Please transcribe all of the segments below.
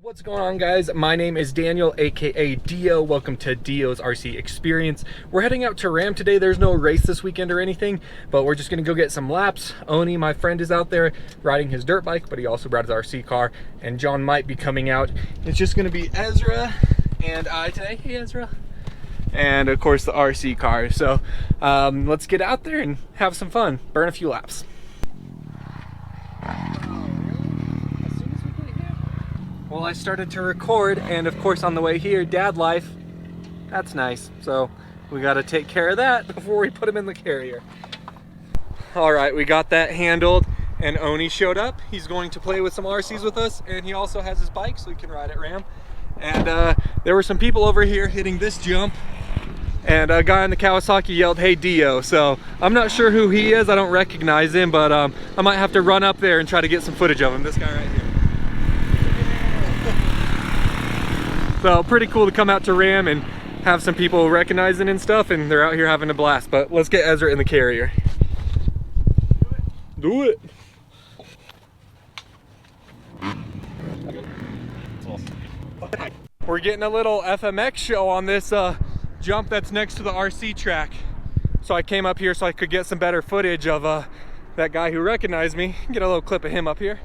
What's going on, guys? My name is Daniel, aka Dio. Welcome to Dio's RC Experience. We're heading out to Ram today. There's no race this weekend or anything, but we're just gonna go get some laps. Oni, my friend, is out there riding his dirt bike, but he also brought his RC car, and John might be coming out. It's just gonna be Ezra and I today. Hey, Ezra. And of course the RC car. So let's get out there and have some fun, burn a few laps. Well, I started to record, and of course on the way here, dad life, that's nice. So we got to take care of that before we put him in the carrier. All right, we got that handled, and Oni showed up. He's going to play with some RCs with us, and he also has his bike so he can ride at Ram. And there were some people over here hitting this jump, and a guy on the Kawasaki yelled, "Hey, Dio." So I'm not sure who he is. I don't recognize him, but I might have to run up there and try to get some footage of him. This guy right here. So pretty cool to come out to Ram and have some people recognizing and stuff, and they're out here having a blast. But let's get Ezra in the carrier. Do it. We're getting a little FMX show on this jump that's next to the RC track. So I came up here so I could get some better footage of that guy who recognized me. Get a little clip of him up here.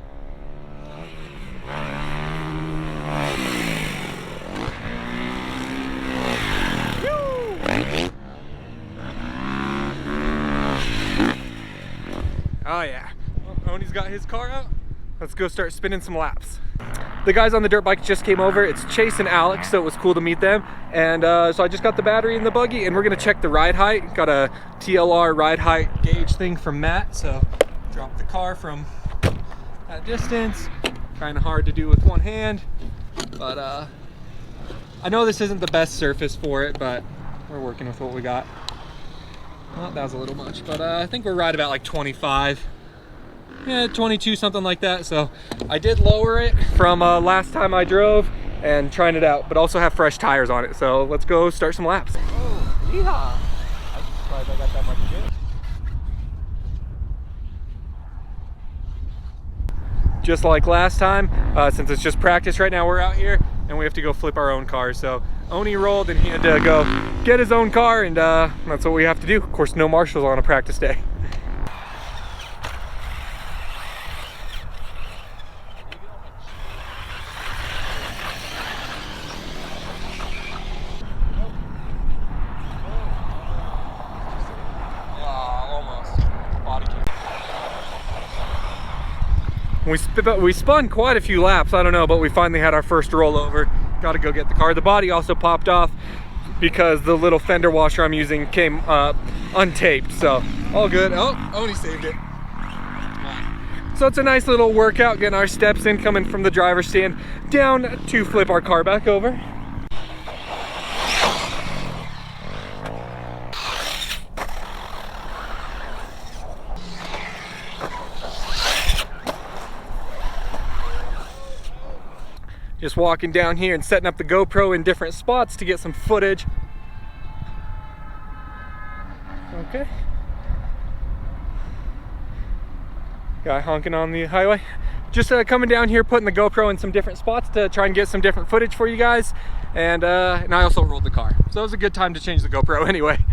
Oh yeah, Oni's got his car out. Let's go start spinning some laps. The guys on the dirt bike just came over. It's Chase and Alex, so it was cool to meet them. And so I just got the battery in the buggy, and we're gonna check the ride height. Got a TLR ride height gauge thing from Matt, so drop the car from that distance. Kind of hard to do with one hand, but I know this isn't the best surface for it, but we're working with what we got. Well, that was a little much, but I think we're right about like 25. Yeah, 22, something like that. So I did lower it from last time I drove and trying it out, but also have fresh tires on it. So let's go start some laps. Oh, yeehaw. I'm surprised I got that much shit. Just like last time, since it's just practice right now, we're out here and we have to go flip our own cars. So Oni rolled and he had to go get his own car, and that's what we have to do. Of course, no marshals on a practice day. We spun quite a few laps, I don't know, but we finally had our first rollover. Got to go get the car. The body also popped off because the little fender washer I'm using came untaped, so all good. Oh, Oni saved it. So it's a nice little workout, getting our steps in, coming from the driver's stand down to flip our car back over. Just walking down here and setting up the GoPro in different spots to get some footage. Okay. Guy honking on the highway. Just coming down here, putting the GoPro in some different spots to try and get some different footage for you guys. And I also rolled the car. So it was a good time to change the GoPro anyway.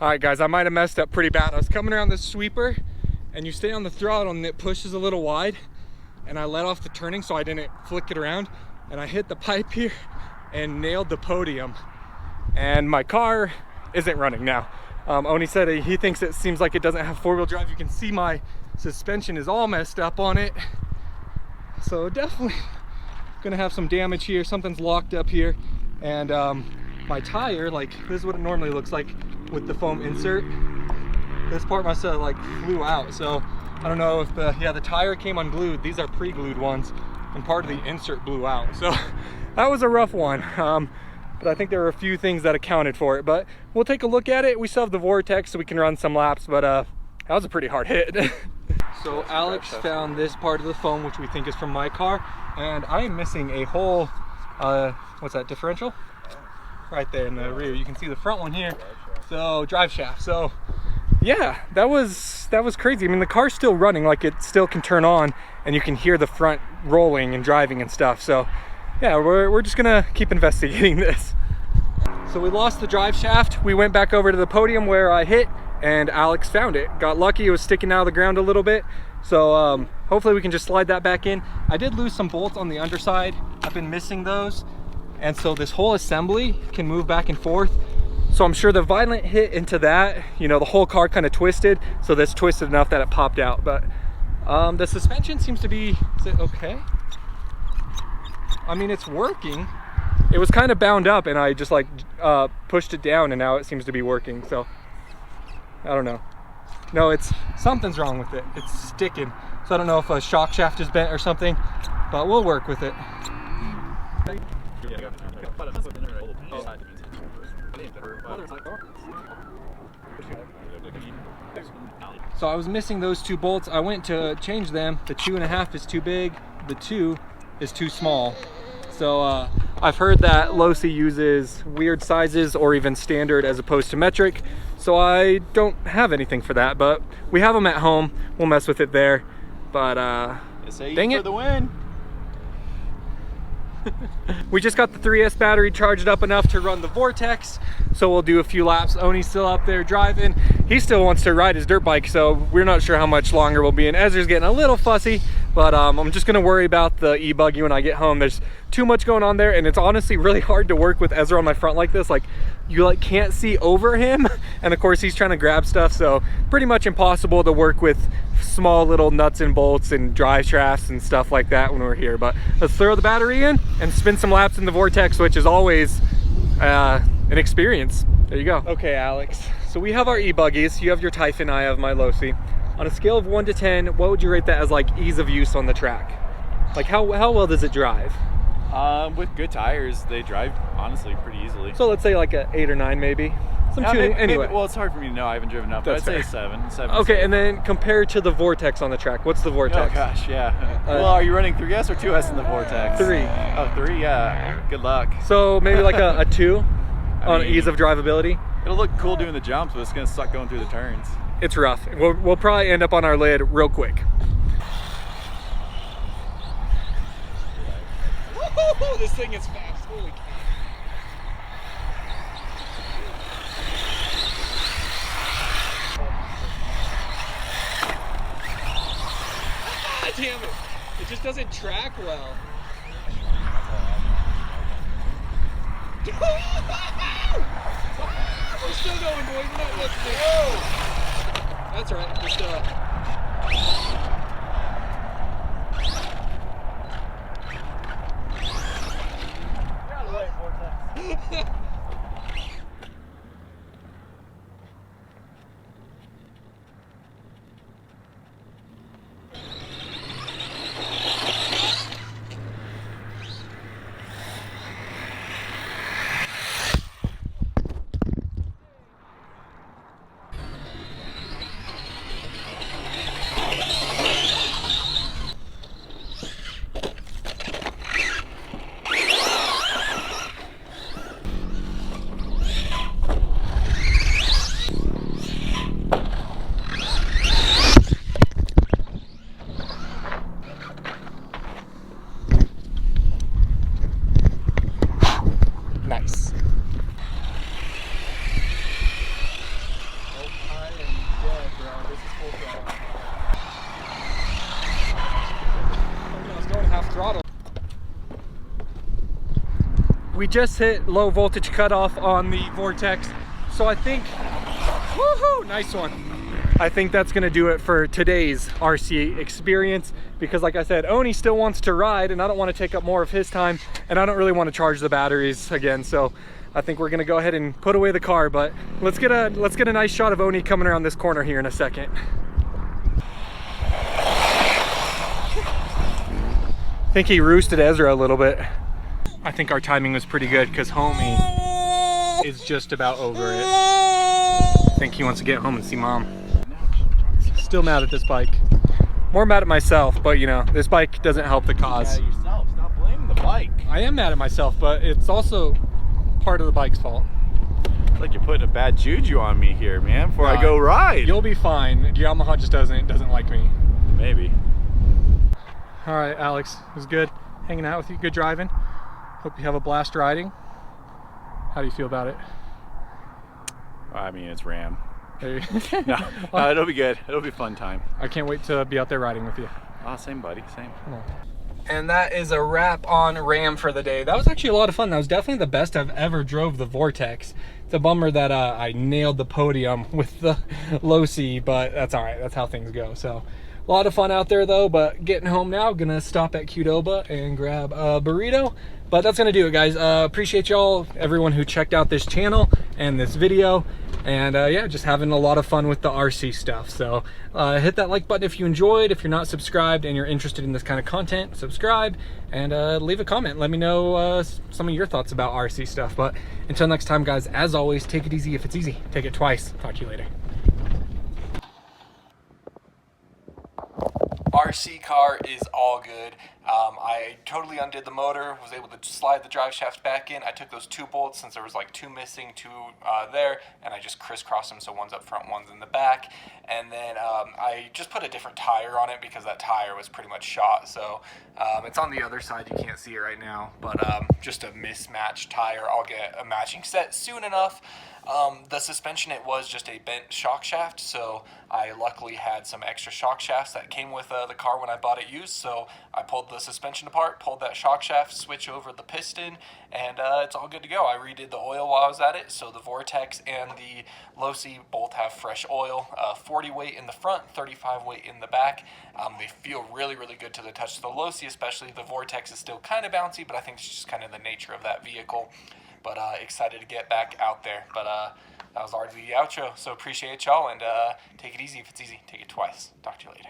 All right, guys, I might have messed up pretty bad. I was coming around this sweeper, and you stay on the throttle and it pushes a little wide, and I let off the turning so I didn't flick it around, and I hit the pipe here and nailed the podium, and my car isn't running now. Oni said he thinks it seems like it doesn't have four-wheel drive. You can see my suspension is all messed up on it, so definitely gonna have some damage here. Something's locked up here, and my tire, like, this is what it normally looks like with the foam insert. This part must have like flew out, so I don't know if the tire came unglued. These are pre-glued ones, and part of the insert blew out, so that was a rough one. but I think there were a few things that accounted for it. But we'll take a look at it. We still have the Vorteks, so we can run some laps, but that was a pretty hard hit. So Alex found this part of the foam, which we think is from my car, and I am missing a whole, what's that, differential? Right there in the rear. You can see the front one here. So drive shaft. So yeah, that was crazy. I mean, the car's still running, like it still can turn on, and you can hear the front rolling and driving and stuff. So yeah, we're just gonna keep investigating this. So we lost the drive shaft. We went back over to the podium where I hit, and Alex found it. Got lucky, it was sticking out of the ground a little bit. So hopefully we can just slide that back in. I did lose some bolts on the underside. I've been missing those. And so this whole assembly can move back and forth. So I'm sure the violent hit into that, you know, the whole car kind of twisted. So that's twisted enough that it popped out. But the suspension seems to be, is it okay? I mean, it's working. It was kind of bound up and I just like pushed it down and now it seems to be working. So I don't know. No, something's wrong with it. It's sticking. So I don't know if a shock shaft is bent or something, but we'll work with it. So I was missing those two bolts. I went to change them. The 2.5 is too big. The 2 is too small. So I've heard that Losi uses weird sizes or even standard as opposed to metric. So I don't have anything for that, but we have them at home. We'll mess with it there. But dang it. For the win. We just got the 3S battery charged up enough to run the Vorteks, so we'll do a few laps. Oni's still up there driving. He still wants to ride his dirt bike, so we're not sure how much longer we'll be in. Ezra's getting a little fussy, but I'm just gonna worry about the eBuggy when I get home. There's too much going on there, and it's honestly really hard to work with Ezra on my front like this. Like, you like can't see over him, and of course he's trying to grab stuff, so pretty much impossible to work with small little nuts and bolts and drive shafts and stuff like that when we're here. But let's throw the battery in and spin some laps in the Vorteks, which is always an experience. There you go. Okay, Alex, so we have our eBuggies. You have your Typhon, I have my Losi. On a scale of 1 to 10, what would you rate that as like ease of use on the track? Like how well does it drive? With good tires, they drive honestly pretty easily. So let's say like a 8 or 9 maybe. Some tuning, anyway. Well, it's hard for me to know. I haven't driven up, but I'd say 7. Okay, and then compared to the Vorteks on the track, what's the Vorteks? Oh gosh, yeah. Well, are you running 3S or 2S in the Vorteks? 3. Oh, 3, yeah. Good luck. So maybe like a 2 on ease of drivability? It'll look cool doing the jumps, but it's gonna suck going through the turns. It's rough. We'll probably end up on our lid real quick. Woo-hoo-hoo, this thing is fast. Holy cow. Ah, damn it. It just doesn't track well. We're still going, boys. We're not listening. That's right. Just You're out of the way, Vortex. Nice. We just hit low voltage cutoff on the Vorteks, so I think, woohoo, nice one. I think that's gonna do it for today's RC experience, because like I said, Oni still wants to ride and I don't want to take up more of his time, and I don't really want to charge the batteries again, so I think we're gonna go ahead and put away the car. But let's get a nice shot of Oni coming around this corner here in a second. I think he roosted Ezra a little bit. I think our timing was pretty good because homie is just about over it. I think he wants to get home and see mom. Still mad at this bike. More mad at myself, but you know, this bike doesn't help the cause. Mad at yourself. Stop blaming the bike. I am mad at myself, but it's also part of the bike's fault. It's like you're putting a bad juju on me here, man, before I go ride. You'll be fine. Yamaha just doesn't like me. Maybe. All right, Alex, it was good hanging out with you. Good driving. Hope you have a blast riding. How do you feel about it? I mean, it's Ram. Hey. No, it'll be good. It'll be a fun time. I can't wait to be out there riding with you. Oh, same buddy, same. And that is a wrap on Ram for the day. That was actually a lot of fun. That was definitely the best I've ever drove the Vortex. It's a bummer that I nailed the podium with the Losi, but that's all right. That's how things go. So a lot of fun out there though, but getting home now, gonna stop at Qdoba and grab a burrito. But that's gonna do it, guys. Appreciate y'all, everyone who checked out this channel and this video. And yeah, just having a lot of fun with the RC stuff. So hit that like button if you enjoyed. If you're not subscribed and you're interested in this kind of content, subscribe and leave a comment. Let me know some of your thoughts about RC stuff. But until next time, guys, as always, take it easy if it's easy. Take it twice. Talk to you later. RC car is all good. I totally undid the motor, was able to slide the drive shaft back in. I took those 2 bolts since there was like 2 missing, 2 there, and I just crisscrossed them so one's up front, one's in the back. And then I just put a different tire on it because that tire was pretty much shot. So it's on the other side, you can't see it right now, but just a mismatched tire. I'll get a matching set soon enough. The suspension, it was just a bent shock shaft, so I luckily had some extra shock shafts that came with the car when I bought it used. So I pulled the suspension apart, pulled that shock shaft, switch over the piston, and it's all good to go. I redid the oil while I was at it, so the Vortex and the Losi both have fresh oil, 40 weight in the front, 35 weight in the back. They feel really, really good to the touch. The Losi especially, the Vortex is still kind of bouncy, but I think it's just kind of the nature of that vehicle. But excited to get back out there. But that was already the outro, so appreciate y'all, and take it easy if it's easy. Take it twice. Talk to you later.